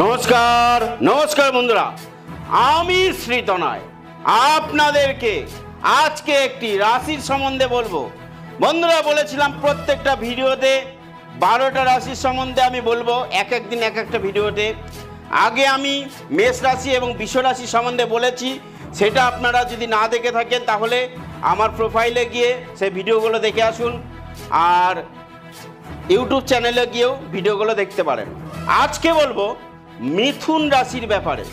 নমস্কার নমস্কার বন্ধুরা, আমি শ্রীতনয় আপনাদেরকে আজকে একটি রাশির সম্বন্ধে বলবো। বন্ধুরা, বলেছিলাম প্রত্যেকটা ভিডিওতে 12টা রাশির সম্বন্ধে আমি বলবো, এক একদিন এক একটা ভিডিওতে। আগে আমি মেষ রাশি এবং বৃষ রাশি সম্বন্ধে বলেছি, সেটা আপনারা যদি না দেখে থাকেন তাহলে আমার প্রোফাইলে গিয়ে সেই ভিডিওগুলো দেখে আসুন, আর ইউটিউব চ্যানেলে গিয়েও ভিডিওগুলো দেখতে পারেন। আজকে বলবো মিথুন রাশির ব্যাপারে।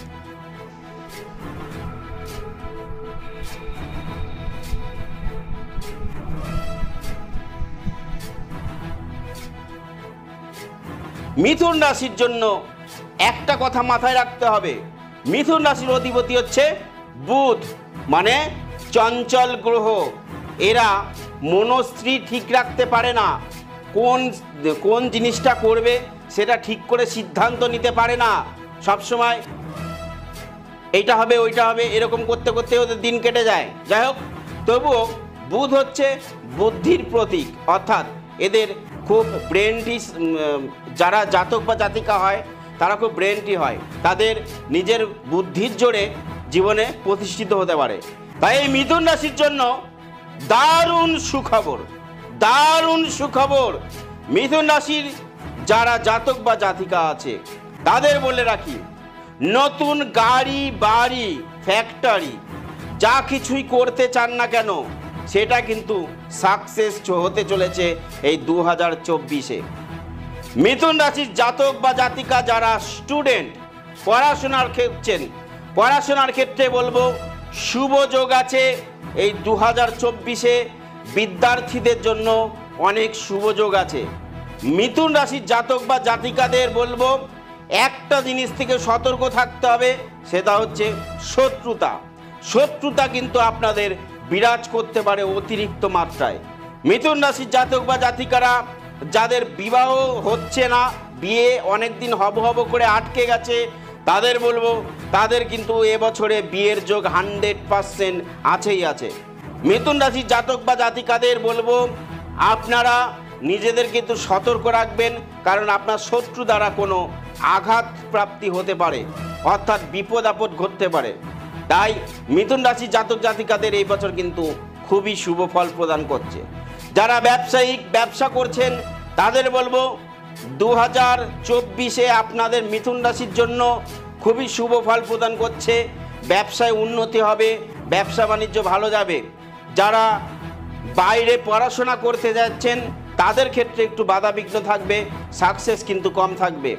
মিথুন রাশির জন্য একটা কথা মাথায় রাখতে হবে, মিথুন রাশির অধিপতি হচ্ছে বুধ, মানে চঞ্চল গ্রহ। এরা মনস্থির ঠিক রাখতে পারে না, কোন জিনিসটা করবে সেটা ঠিক করে সিদ্ধান্ত নিতে পারে না। সবসময় এইটা হবে ওইটা হবে এরকম করতে করতে ওদের দিন কেটে যায়। যাই হোক, তবুও বুধ হচ্ছে বুদ্ধির প্রতীক, অর্থাৎ এদের খুব ব্রেনটি, যারা জাতক বা জাতিকা হয় তারা খুব ব্রেনটি হয়, তাদের নিজের বুদ্ধির জোরে জীবনে প্রতিষ্ঠিত হতে পারে। তাই এই মিথুন রাশির জন্য দারুণ সুখবর, দারুণ সুখবর। মিথুন রাশির যারা জাতক বা জাতিকা আছে তাদের বলে রাখি, নতুন গাড়ি বাড়ি ফ্যাক্টরি যা কিছুই করতে চান না কেন সেটা কিন্তু সাকসেস হতে চলেছে এই 2024-এ। মিথুন রাশির জাতক বা জাতিকা যারা স্টুডেন্ট, পড়াশোনার ক্ষেত্রে বলবো শুভ যোগ আছে এই 2024-এ। বিদ্যার্থীদের জন্য অনেক শুভ যোগ আছে। মিথুন রাশির জাতক বা জাতিকাদের বলবো একটা জিনিস থেকে সতর্ক থাকতে হবে, সেটা হচ্ছে শত্রুতা কিন্তু আপনাদের বিরাজ করতে পারে অতিরিক্ত মাত্রায়। মিথুন রাশির জাতক বা জাতিকারা যাদের বিবাহ হচ্ছে না, বিয়ে অনেক দিন হব করে আটকে গেছে, তাদের বলবো তাদের কিন্তু এবছরে বিয়ের যোগ 100% আছেই আছে। মিথুন রাশির জাতক বা জাতিকাদের বলবো আপনারা নিজেদের কিন্তু সতর্ক রাখবেন, কারণ আপনার শত্রু দ্বারা কোনো আঘাত প্রাপ্তি হতে পারে, অর্থাৎ বিপদ আপদ ঘটতে পারে। তাই মিথুন রাশির জাতক জাতিকাদের এই বছর কিন্তু খুবই শুভ ফল প্রদান করছে। যারা ব্যবসা করছেন তাদের বলবো 2024-এ আপনাদের মিথুন রাশির জন্য খুবই শুভ ফল প্রদান করছে। ব্যবসায় উন্নতি হবে, ব্যবসা বাণিজ্য ভালো যাবে। যারা বাইরে পড়াশোনা করতে যাচ্ছেন তাদের ক্ষেত্রে একটু বাধাবিঘ্ন থাকবে, সাকসেস কিন্তু কম থাকবে।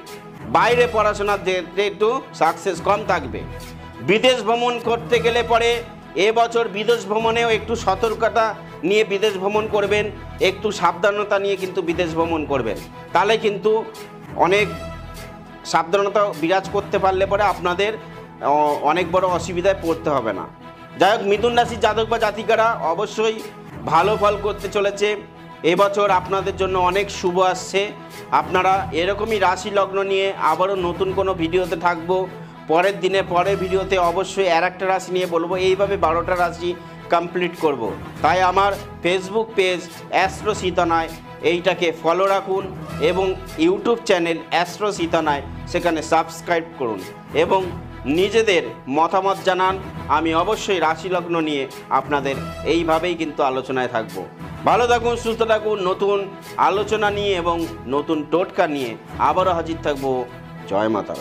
বাইরে পড়াশোনার ক্ষেত্রে একটু সাকসেস কম থাকবে। বিদেশ ভ্রমণ করতে গেলে পরে এবছর বিদেশ ভ্রমণেও একটু সতর্কতা নিয়ে বিদেশ ভ্রমণ করবেন, একটু সাবধানতা নিয়ে কিন্তু বিদেশ ভ্রমণ করবেন, তাহলে কিন্তু অনেক সাবধানতা বিরাজ করতে পারলে পরে আপনাদের অনেক বড় অসুবিধায় পড়তে হবে না। যাই হোক, মিথুন রাশির জাতক বা জাতিকারা অবশ্যই ভালো ফল করতে চলেছে। এবছর আপনাদের জন্য অনেক শুভ আসছে। আপনারা এরকমই রাশি লগ্ন নিয়ে আবারও নতুন কোনো ভিডিওতে থাকবো। পরের ভিডিওতে অবশ্যই আর একটা রাশি নিয়ে বলবো, এইভাবে 12টা রাশি কমপ্লিট করব। তাই আমার ফেসবুক পেজ অ্যাস্ট্রো শ্রীতনয় এইটাকে ফলো রাখুন, এবং ইউটিউব চ্যানেল অ্যাস্ট্রো শ্রীতনয় সেখানে সাবস্ক্রাইব করুন এবং নিজেদের মতামত জানান। আমি অবশ্যই রাশি লগ্ন নিয়ে আপনাদের এইভাবেই কিন্তু আলোচনায় থাকব। ভালো থাকুন, সুস্থ থাকুন। নতুন আলোচনা নিয়ে এবং নতুন টোটকা নিয়ে আবারও হাজির থাকবো। জয় মাতা।